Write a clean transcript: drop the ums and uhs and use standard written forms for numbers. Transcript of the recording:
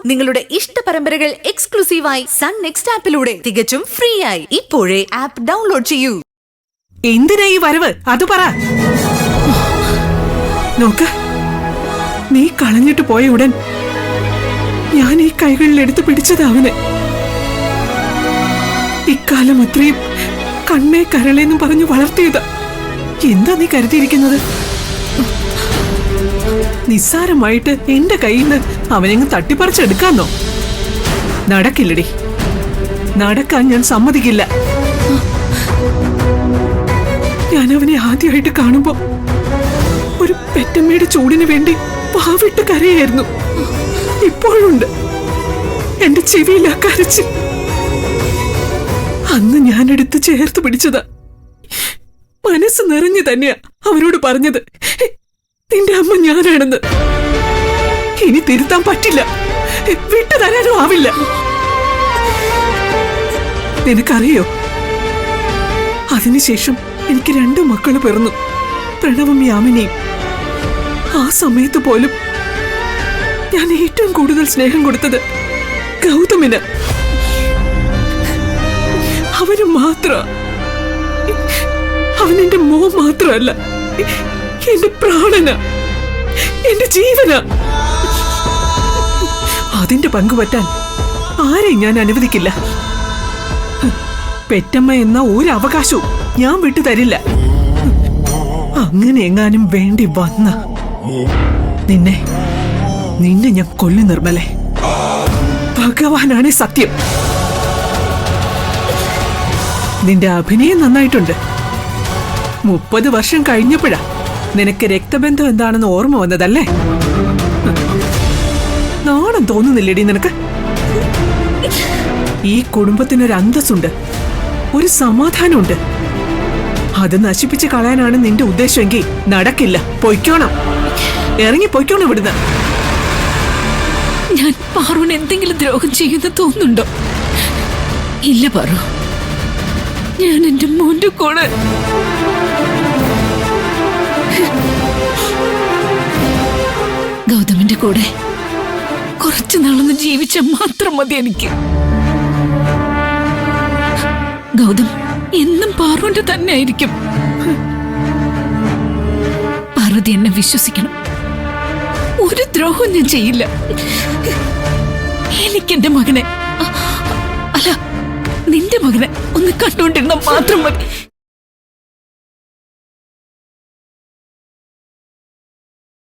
നിങ്ങളുടെ ഇഷ്ട പരമ്പരകൾ എക്സ്ക്ലൂസീവായി സൺ നെക്സ്റ്റ് ആപ്പിലൂടെ തികച്ചും ഫ്രീ ആയി ഇപ്പോഴേ ആപ്പ് ഡൗൺലോഡ് ചെയ്യൂ. എന്തിനാ ഈ വരവ് അത് പറ. നോക്ക്, നീ കളഞ്ഞിട്ട് പോയ ഉടൻ ഞാൻ ഈ കൈകളിൽ എടുത്തു പിടിച്ചത് അവന്. ഇക്കാലം അത്രയും കണ്ണേ കരളേന്നും പറഞ്ഞു വളർത്തിയതാ. എന്താ നീ കരുതിയിരിക്കുന്നത്? നിസ്സാരമായിട്ട് എന്റെ കയ്യിൽ നിന്ന് അവനെങ്ങ് തട്ടിപ്പറിച്ചെടുക്കാന്നോ? നടക്കില്ലടി, നടക്കാൻ ഞാൻ സമ്മതിക്കില്ല. ഞാൻ അവനെ ആദ്യമായിട്ട് കാണുമ്പോ ഒരു പെറ്റമ്മയുടെ ചൂടിന് വേണ്ടി പാവിട്ട് കരയായിരുന്നു. ഇപ്പോഴുണ്ട് എന്റെ ചെവിയിലാ കരച്ച്. അന്ന് ഞാനെടുത്ത് ചേർത്ത് പിടിച്ചതാ. മനസ്സ് നിറഞ്ഞു തന്നെയാ അവരോട് പറഞ്ഞത്, നിന്റെ അമ്മ ഞാനാണെന്ന്. ഇനി തിരുത്താൻ പറ്റില്ല, വിട്ടു തരാനും ആവില്ല. നിനക്കറിയോ, അതിനുശേഷം എനിക്ക് 2 മക്കള് പിറന്നു, പ്രണവും യാമിനിയും. ആ സമയത്ത് പോലും ഞാൻ ഏറ്റവും കൂടുതൽ സ്നേഹം കൊടുത്തത് ഗൗതമിന്. അവന് മാത്ര, അവനെന്റെ മോൻ മാത്രമല്ല, എന്റെ പ്രാണന, എന്റെ ജീവന. അതിന്റെ പങ്കുപറ്റാൻ ആരെയും ഞാൻ അനുവദിക്കില്ല. പെറ്റമ്മ എന്ന ഒരു അവകാശവും ഞാൻ വിട്ടു തരില്ല. അങ്ങനെ എങ്ങാനും വേണ്ടി വന്ന നിന്നെ ഞാൻ കൊല്ലു നിർമ്മലേ. ഭഗവാനാണ് സത്യം. നിന്റെ അഭിനയം നന്നായിട്ടുണ്ട്. 30 വർഷം കഴിഞ്ഞപ്പോഴാ നിനക്ക് രക്തബന്ധം എന്താണെന്ന് ഓർമ്മ വന്നതല്ലേ? നാണം തോന്നുന്നില്ലേടി നിനക്ക്? ഈ കുടുംബത്തിനൊരു അന്തസ്സുണ്ട്, ഒരു സമാധാനമുണ്ട്. അത് നശിപ്പിച്ച് കളയാനാണ് നിന്റെ ഉദ്ദേശമെങ്കിൽ നടക്കില്ല. പൊയ്ക്കോണം, ഇറങ്ങി പൊയ്ക്കോണം ഇവിടുന്ന്. ഞാൻ പാറുവിന് എന്തെങ്കിലും ദ്രോഹം ചെയ്യുന്ന തോന്നുന്നുണ്ടോ? ഇല്ല പാറു, ഞാൻ എന്റെ മോന്റെ കൂടെ. ഗൗതമിന്റെ കൂടെ കുറച്ചു നാളൊന്ന് ജീവിച്ച മാത്രം മതി എനിക്ക്. ഗൗതം എന്നും പാറുവിന്റെ തന്നെ ആയിരിക്കും. പാർവതി എന്നെ വിശ്വസിക്കണം, ഒരു ദ്രോഹവും ഞാൻ ചെയ്യില്ല. എനിക്കെന്റെ മകനെ, അല്ല നിന്റെ മകനെ ഒന്ന് കണ്ടുകൊണ്ടിരുന്ന മാത്രം മതി.